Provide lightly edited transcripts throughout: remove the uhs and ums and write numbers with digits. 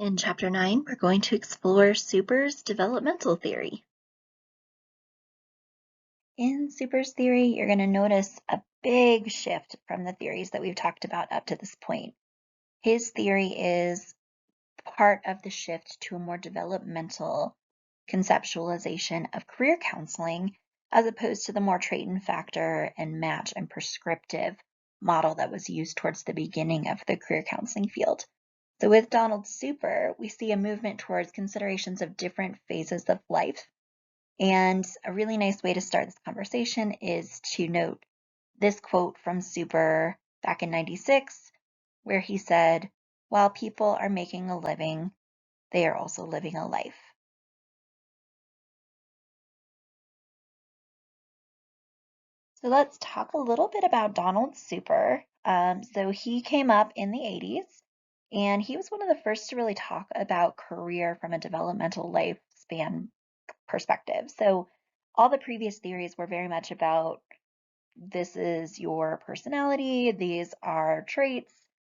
In Chapter 9, we're going to explore Super's developmental theory. In Super's theory, you're going to notice a big shift from the theories that we've talked about up to this point. His theory is part of the shift to a more developmental conceptualization of career counseling, as opposed to the more trait and factor and match and prescriptive model that was used towards the beginning of the career counseling field. So with Donald Super, we see a movement towards considerations of different phases of life. And a really nice way to start this conversation is to note this quote from Super back in '96, where he said, "While people are making a living, they are also living a life." So let's talk a little bit about Donald Super. So he came up in the '80s, and he was one of the first to really talk about career from a developmental lifespan perspective. So all the previous theories were very much about this is your personality, these are traits,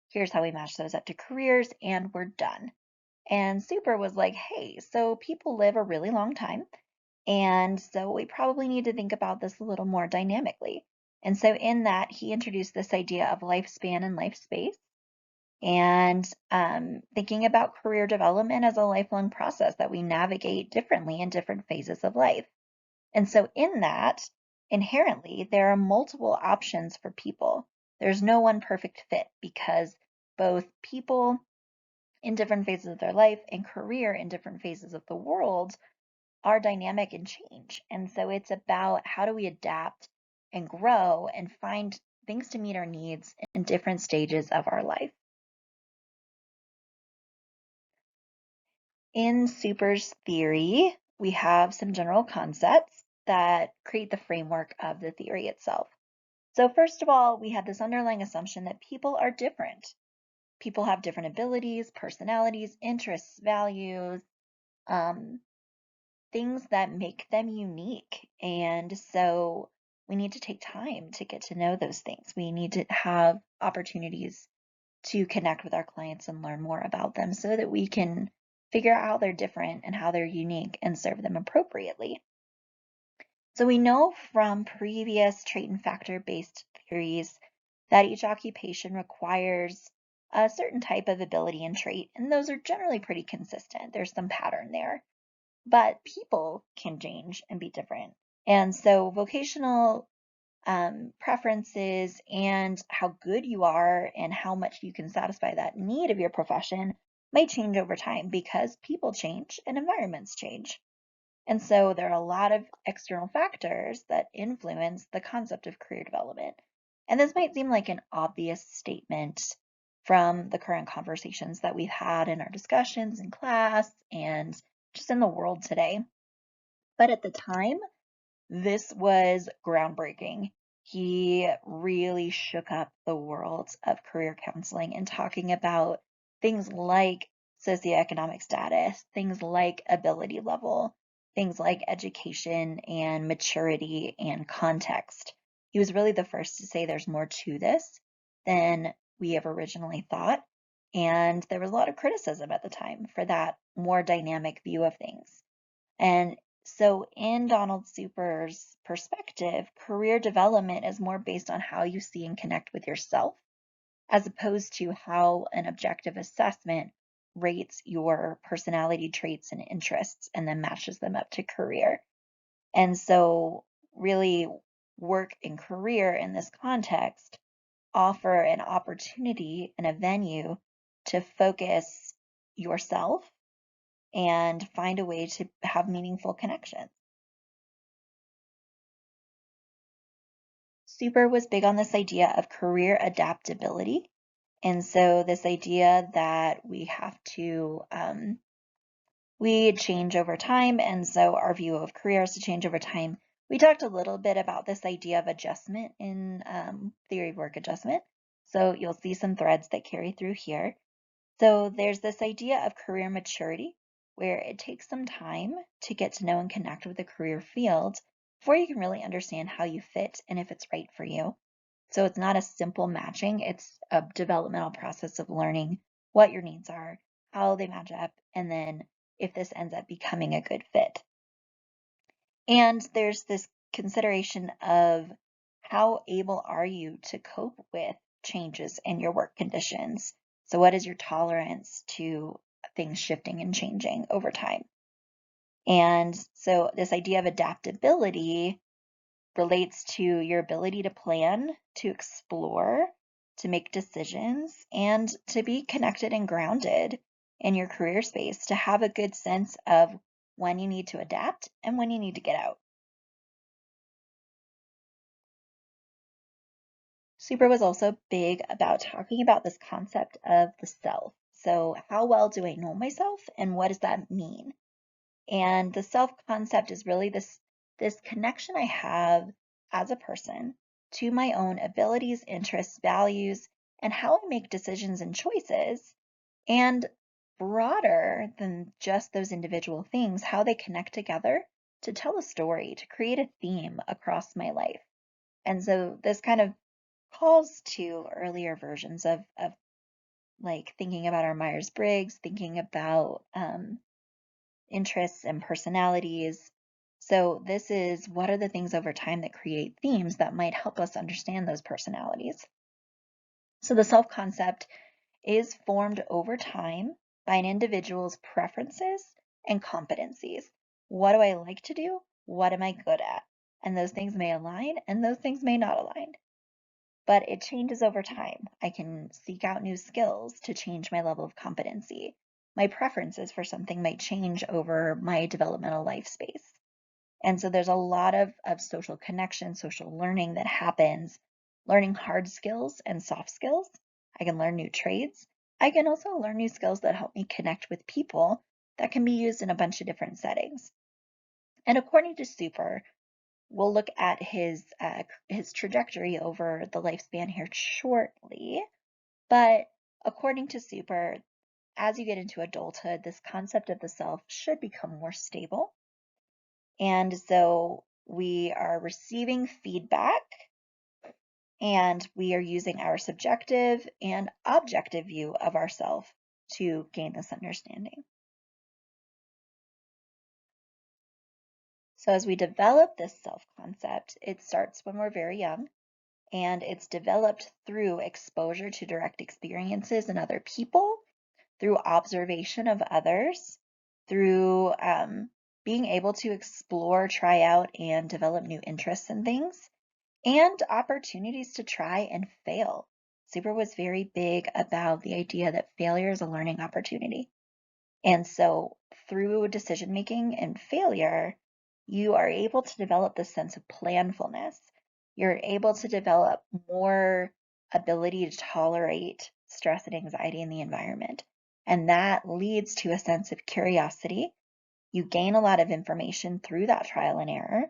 here's how we match those up to careers, and we're done. And Super was like, hey, so people live a really long time. And so we probably need to think about this a little more dynamically. And so in that, he introduced this idea of lifespan and life space, and thinking about career development as a lifelong process that we navigate differently in different phases of life. And so in that, inherently, there are multiple options for people. There's no one perfect fit because both people in different phases of their life and career in different phases of the world are dynamic and change. And so it's about how do we adapt and grow and find things to meet our needs in different stages of our life. In Super's theory, we have some general concepts that create the framework of the theory itself. So first of all, we have this underlying assumption that people are different. People have different abilities, personalities, interests, values, things that make them unique. And so we need to take time to get to know those things. We need to have opportunities to connect with our clients and learn more about them so that we can figure out how they're different and how they're unique and serve them appropriately. So we know from previous trait and factor-based theories that each occupation requires a certain type of ability and trait, and those are generally pretty consistent. There's some pattern there. But people can change and be different. And so vocational preferences and how good you are and how much you can satisfy that need of your profession may change over time because people change and environments change. And so there are a lot of external factors that influence the concept of career development. And this might seem like an obvious statement from the current conversations that we've had in our discussions in class and just in the world today. But at the time, this was groundbreaking. He really shook up the world of career counseling and talking about things like socioeconomic status, things like ability level, things like education and maturity and context. He was really the first to say there's more to this than we have originally thought. And there was a lot of criticism at the time for that more dynamic view of things. And so in Donald Super's perspective, career development is more based on how you see and connect with yourself, as opposed to how an objective assessment rates your personality traits and interests and then matches them up to career. And so really work and career in this context offer an opportunity and a venue to focus yourself and find a way to have meaningful connections. Super was big on this idea of career adaptability. And so this idea that we have to, we change over time. And so our view of career is to change over time. We talked a little bit about this idea of adjustment in theory of work adjustment. So you'll see some threads that carry through here. So there's this idea of career maturity, where it takes some time to get to know and connect with the career field before you can really understand how you fit and if it's right for you. So it's not a simple matching, it's a developmental process of learning what your needs are, how they match up, and then if this ends up becoming a good fit. And there's this consideration of how able are you to cope with changes in your work conditions? So, what is your tolerance to things shifting and changing over time? And so, this idea of adaptability relates to your ability to plan, to explore, to make decisions, and to be connected and grounded in your career space, to have a good sense of when you need to adapt and when you need to get out. Super was also big about talking about this concept of the self. So, how well do I know myself and what does that mean? And the self concept is really this connection I have as a person to my own abilities, interests, values, and how I make decisions and choices, and broader than just those individual things, how they connect together to tell a story, to create a theme across my life. And so this kind of calls to earlier versions of like thinking about our Myers-Briggs, thinking about interests and personalities. So this is what are the things over time that create themes that might help us understand those personalities. So the self concept is formed over time by an individual's preferences and competencies. What do I like to do? What am I good at? And those things may align and those things may not align. But it changes over time. I can seek out new skills to change my level of competency. My preferences for something might change over my developmental life space. And so there's a lot of social connection, social learning that happens, learning hard skills and soft skills. I can learn new trades. I can also learn new skills that help me connect with people that can be used in a bunch of different settings. And according to Super, we'll look at his trajectory over the lifespan here shortly. But according to Super, as you get into adulthood, this concept of the self should become more stable. And so we are receiving feedback and we are using our subjective and objective view of ourself to gain this understanding. So as we develop this self concept, it starts when we're very young and it's developed through exposure to direct experiences and other people, through observation of others, through being able to explore, try out, and develop new interests and things, and opportunities to try and fail. Super was very big about the idea that failure is a learning opportunity. And so through decision making and failure, you are able to develop this sense of planfulness. You're able to develop more ability to tolerate stress and anxiety in the environment. And that leads to a sense of curiosity. You gain a lot of information through that trial and error.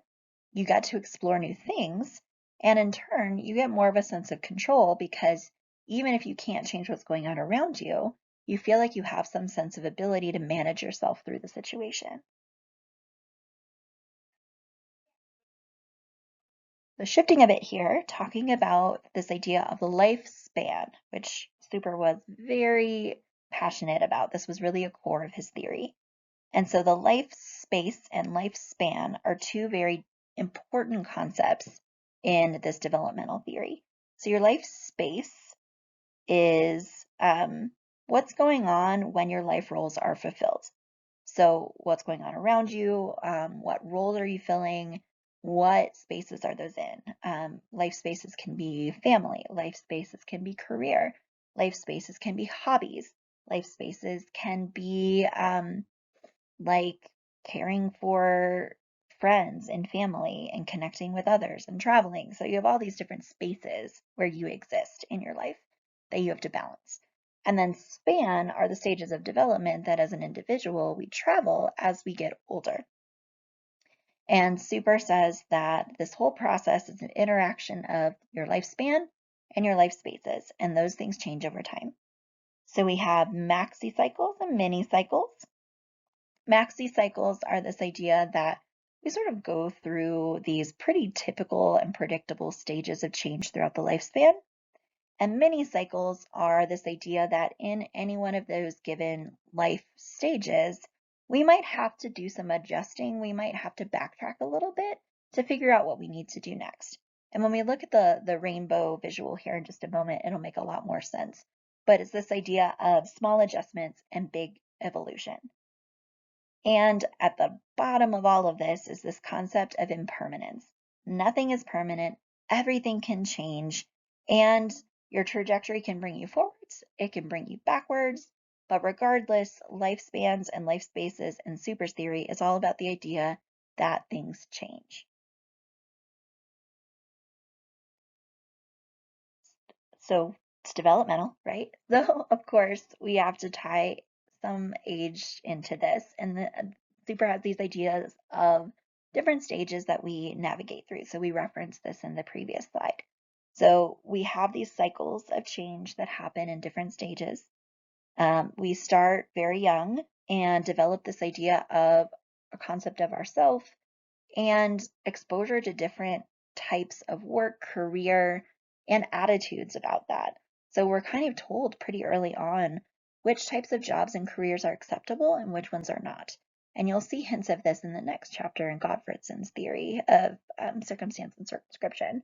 You get to explore new things. And in turn, you get more of a sense of control because even if you can't change what's going on around you, you feel like you have some sense of ability to manage yourself through the situation. So shifting a bit here, talking about this idea of the lifespan, which Super was very passionate about. This was really a core of his theory. And so the life space and lifespan are two very important concepts in this developmental theory. So your life space is what's going on when your life roles are fulfilled. So what's going on around you? What roles are you filling? What spaces are those in? Life spaces can be family. Life spaces can be career. Life spaces can be hobbies. Life spaces can be like caring for friends and family and connecting with others and traveling. So you have all these different spaces where you exist in your life that you have to balance. And then span are the stages of development that as an individual we travel as we get older. And Super says that this whole process is an interaction of your lifespan and your life spaces, and those things change over time. So we have maxi cycles and mini cycles. Maxi cycles are this idea that we sort of go through these pretty typical and predictable stages of change throughout the lifespan. And mini cycles are this idea that in any one of those given life stages, we might have to do some adjusting. We might have to backtrack a little bit to figure out what we need to do next. And when we look at the rainbow visual here in just a moment, it'll make a lot more sense. But it's this idea of small adjustments and big evolution. And at the bottom of all of this is this concept of impermanence. Nothing is permanent, everything can change, and your trajectory can bring you forwards, it can bring you backwards, but regardless, lifespans and life spaces and super theory is all about the idea that things change. So it's developmental, right? So of course we have to tie some age into this, and the super has these ideas of different stages that we navigate through. So we referenced this in the previous slide. So we have these cycles of change that happen in different stages. We start very young and develop this idea of a concept of ourself and exposure to different types of work, career, and attitudes about that. So we're kind of told pretty early on which types of jobs and careers are acceptable and which ones are not. And you'll see hints of this in the next chapter in Gottfridson's theory of circumstance and circumscription.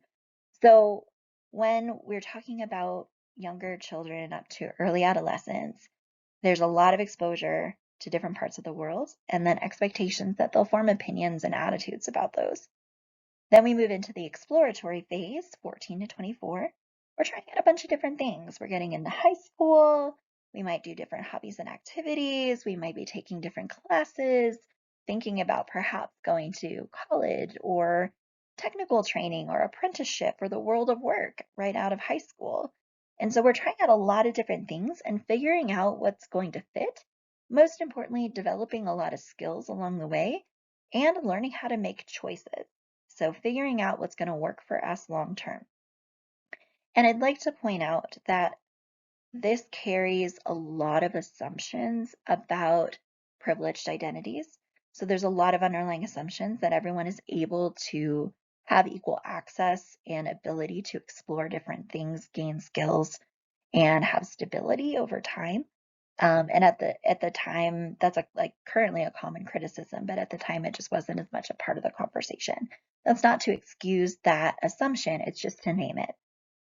So when we're talking about younger children up to early adolescence, there's a lot of exposure to different parts of the world, and then expectations that they'll form opinions and attitudes about those. Then we move into the exploratory phase, 14 to 24. We're trying out a bunch of different things. We're getting into high school. We might do different hobbies and activities. We might be taking different classes, thinking about perhaps going to college or technical training or apprenticeship or the world of work right out of high school. And so we're trying out a lot of different things and figuring out what's going to fit. Most importantly, developing a lot of skills along the way and learning how to make choices. So figuring out what's going to work for us long term. And I'd like to point out that this carries a lot of assumptions about privileged identities. So there's a lot of underlying assumptions that everyone is able to have equal access and ability to explore different things, gain skills, and have stability over time. And at the time, that's like currently a common criticism, but at the time it just wasn't as much a part of the conversation. That's not to excuse that assumption, it's just to name it.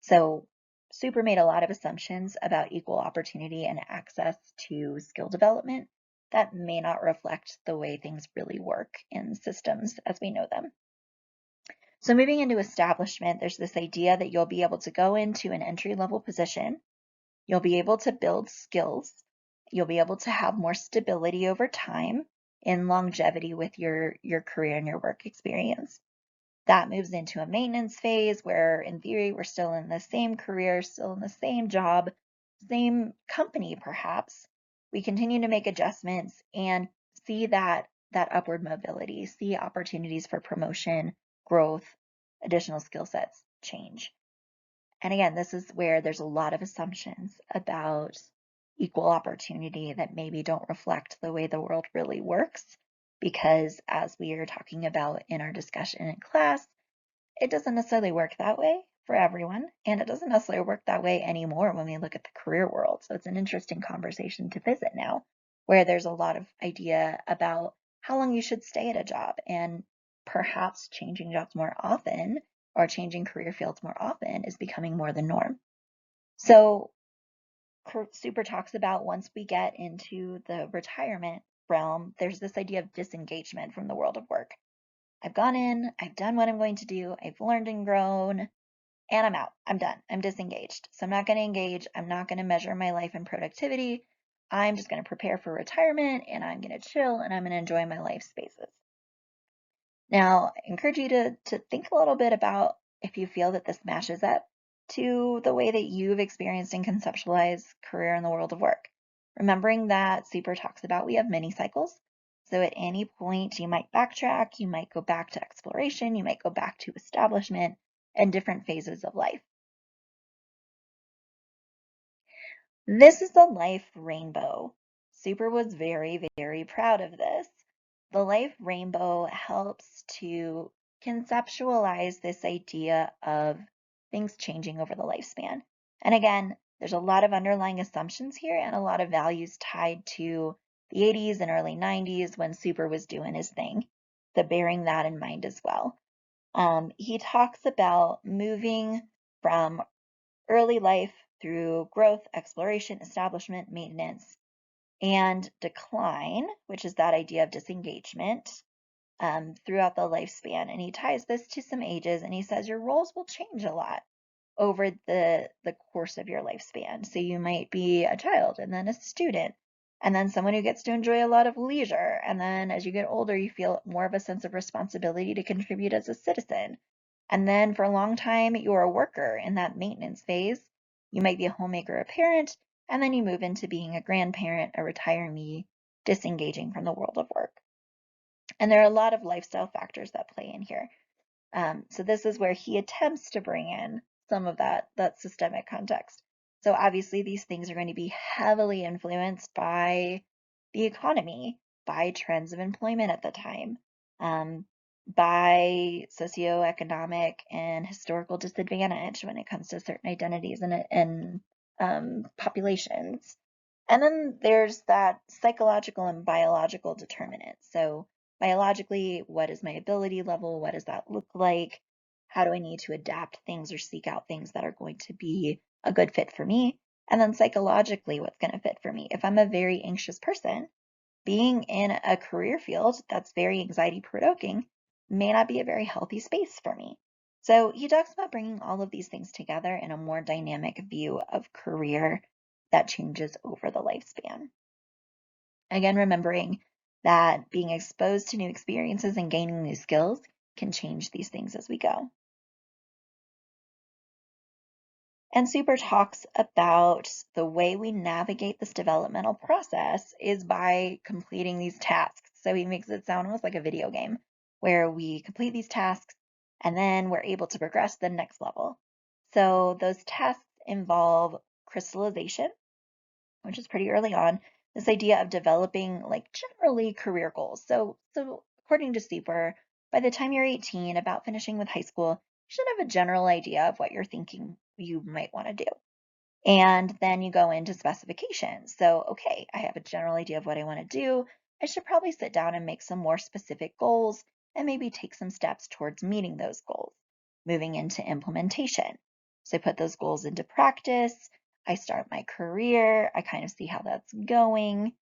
So Super made a lot of assumptions about equal opportunity and access to skill development that may not reflect the way things really work in systems as we know them. So moving into establishment, there's this idea that you'll be able to go into an entry-level position. You'll be able to build skills. You'll be able to have more stability over time and longevity with your career and your work experience. That moves into a maintenance phase where, in theory, we're still in the same career, still in the same job, same company, perhaps. We continue to make adjustments and see that upward mobility, see opportunities for promotion, growth, additional skill sets, change. And again, this is where there's a lot of assumptions about equal opportunity that maybe don't reflect the way the world really works. Because as we are talking about in our discussion in class, it doesn't necessarily work that way for everyone. And it doesn't necessarily work that way anymore when we look at the career world. So it's an interesting conversation to visit now, where there's a lot of idea about how long you should stay at a job and perhaps changing jobs more often or changing career fields more often is becoming more the norm. So Super talks about once we get into the retirement realm, there's this idea of disengagement from the world of work. I've gone in, I've done what I'm going to do, I've learned and grown, and I'm out. I'm done. I'm disengaged. So I'm not going to engage. I'm not going to measure my life in productivity. I'm just going to prepare for retirement and I'm going to chill and I'm going to enjoy my life spaces. Now, I encourage you to think a little bit about if you feel that this matches up to the way that you've experienced and conceptualized career in the world of work. Remembering that Super talks about we have many cycles. So at any point, you might backtrack, you might go back to exploration, you might go back to establishment and different phases of life. This is the life rainbow. Super was very, very proud of this. The life rainbow helps to conceptualize this idea of things changing over the lifespan. And again, there's a lot of underlying assumptions here and a lot of values tied to the 80s and early 90s when Super was doing his thing. So bearing that in mind as well. He talks about moving from early life through growth, exploration, establishment, maintenance, and decline, which is that idea of disengagement throughout the lifespan. And he ties this to some ages and he says your roles will change a lot over the course of your lifespan. So you might be a child and then a student and then someone who gets to enjoy a lot of leisure. And then as you get older, you feel more of a sense of responsibility to contribute as a citizen. And then for a long time, you're a worker in that maintenance phase. You might be a homemaker, a parent, and then you move into being a grandparent, a retiree, disengaging from the world of work. And there are a lot of lifestyle factors that play in here. So this is where he attempts to bring in some of that systemic context. So obviously these things are going to be heavily influenced by the economy, by trends of employment at the time, um, by socioeconomic and historical disadvantage when it comes to certain identities and populations. And then there's that psychological and biological determinant. So biologically, what is my ability level? What does that look like? How do I need to adapt things or seek out things that are going to be a good fit for me? And then psychologically, what's going to fit for me? If I'm a very anxious person, being in a career field that's very anxiety provoking may not be a very healthy space for me. So he talks about bringing all of these things together in a more dynamic view of career that changes over the lifespan. Again, remembering that being exposed to new experiences and gaining new skills can change these things as we go. And Super talks about the way we navigate this developmental process is by completing these tasks. So he makes it sound almost like a video game where we complete these tasks and then we're able to progress to the next level. So those tasks involve crystallization, which is pretty early on, this idea of developing like generally career goals. So according to Super, by the time you're 18, about finishing with high school, you should have a general idea of what you're thinking you might want to do. And then you go into specifications. So, okay, I have a general idea of what I want to do. I should probably sit down and make some more specific goals and maybe take some steps towards meeting those goals. Moving into implementation. So I put those goals into practice. I start my career. I kind of see how that's going.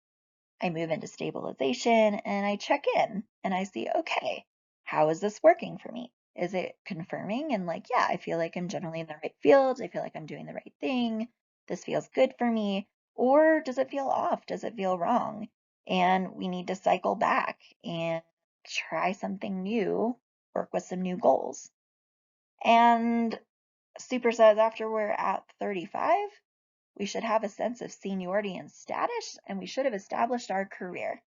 I move into stabilization and I check in and I see, okay, how is this working for me? Is it confirming? And like, yeah, I feel like I'm generally in the right field. I feel like I'm doing the right thing. This feels good for me. Or does it feel off? Does it feel wrong? And we need to cycle back and try something new, work with some new goals. And Super says after we're at 35, we should have a sense of seniority and status, and we should have established our career.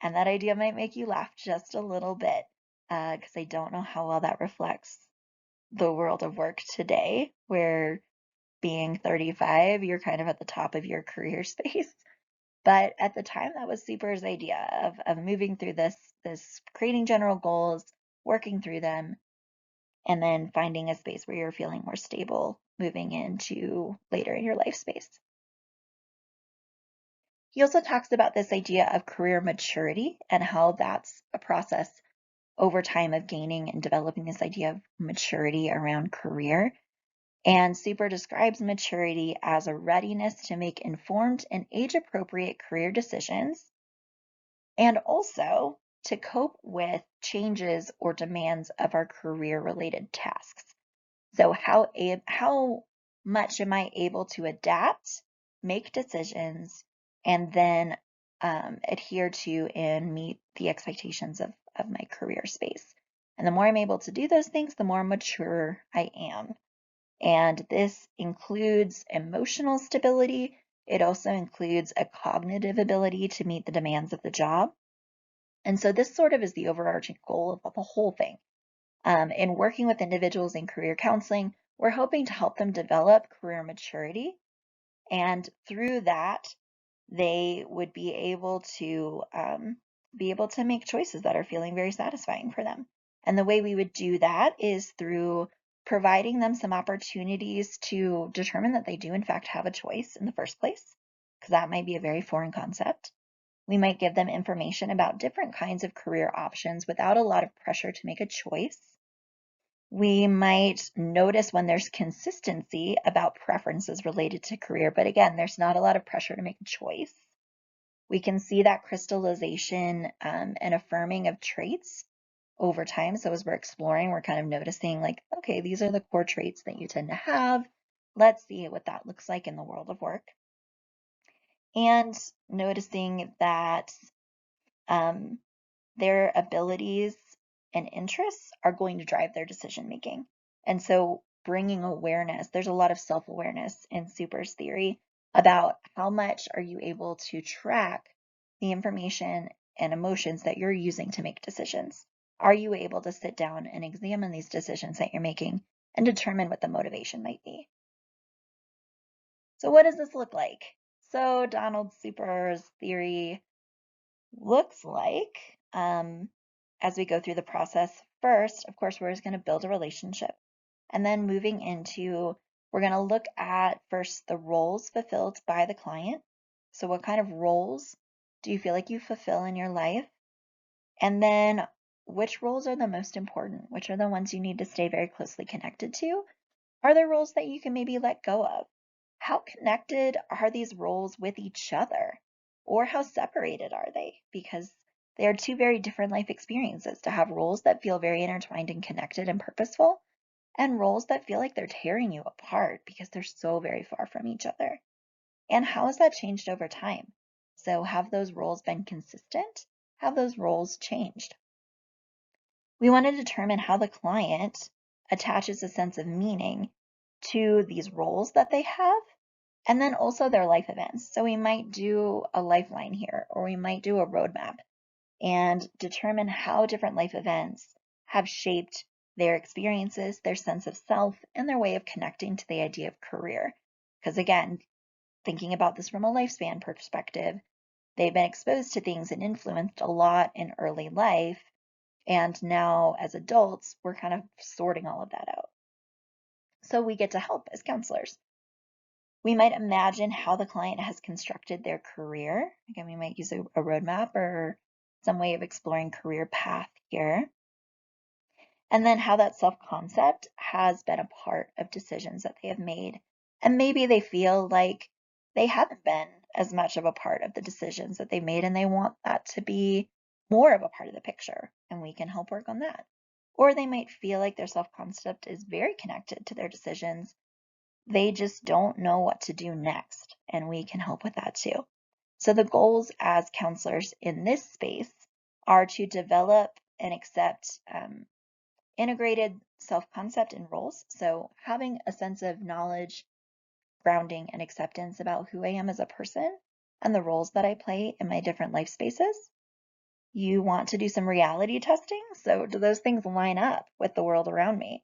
And that idea might make you laugh just a little bit, because I don't know how well that reflects the world of work today, where being 35, you're kind of at the top of your career space. But at the time, that was Super's idea of moving through this creating general goals, working through them, and then finding a space where you're feeling more stable moving into later in your life space. He also talks about this idea of career maturity and how that's a process over time of gaining and developing this idea of maturity around career. And Super describes maturity as a readiness to make informed and age-appropriate career decisions and also to cope with changes or demands of our career-related tasks. So how much am I able to adapt, make decisions, and then adhere to and meet the expectations of my career space? And the more I'm able to do those things, the more mature I am. And this includes emotional stability. It also includes a cognitive ability to meet the demands of the job. And so this sort of is the overarching goal of the whole thing. In working with individuals in career counseling, we're hoping to help them develop career maturity. And through that, they would be able to make choices that are feeling very satisfying for them. And the way we would do that is through providing them some opportunities to determine that they do in fact have a choice in the first place, because that might be a very foreign concept. We might give them information about different kinds of career options without a lot of pressure to make a choice. We might notice when there's consistency about preferences related to career, but again, there's not a lot of pressure to make a choice. We can see that crystallization and affirming of traits over time. So as we're exploring, we're kind of noticing like, okay, these are the core traits that you tend to have. Let's see what that looks like in the world of work. And noticing that their abilities and interests are going to drive their decision making. And so bringing awareness, there's a lot of self-awareness in Super's theory about how much are you able to track the information and emotions that you're using to make decisions. Are you able to sit down and examine these decisions that you're making and determine what the motivation might be? So what does this look like? So Donald Super's theory looks like as we go through the process. First, of course, we're just going to build a relationship. And then moving into, we're going to look at first the roles fulfilled by the client. So what kind of roles do you feel like you fulfill in your life? And then which roles are the most important? Which are the ones you need to stay very closely connected to? Are there roles that you can maybe let go of? How connected are these roles with each other? Or how separated are they? Because they are two very different life experiences, to have roles that feel very intertwined and connected and purposeful, and roles that feel like they're tearing you apart because they're so very far from each other. And how has that changed over time? So have those roles been consistent? Have those roles changed? We want to determine how the client attaches a sense of meaning to these roles that they have, and then also their life events. So we might do a lifeline here, or we might do a roadmap and determine how different life events have shaped their experiences, their sense of self, and their way of connecting to the idea of career. Because again, thinking about this from a lifespan perspective, they've been exposed to things and influenced a lot in early life. And now as adults, we're kind of sorting all of that out. So we get to help as counselors. We might imagine how the client has constructed their career. Again, we might use a roadmap or some way of exploring career path here. And then how that self-concept has been a part of decisions that they have made. And maybe they feel like they haven't been as much of a part of the decisions that they made, and they want that to be more of a part of the picture, and we can help work on that. Or they might feel like their self-concept is very connected to their decisions. They just don't know what to do next, and we can help with that too. So the goals as counselors in this space are to develop and accept integrated self-concept and roles. So having a sense of knowledge, grounding, and acceptance about who I am as a person and the roles that I play in my different life spaces. You want to do some reality testing. So do those things line up with the world around me?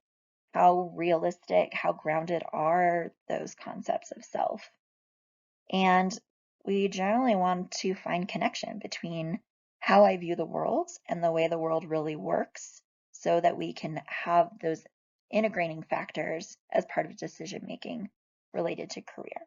How realistic, how grounded are those concepts of self? And we generally want to find connection between how I view the world and the way the world really works so that we can have those integrating factors as part of decision making related to career.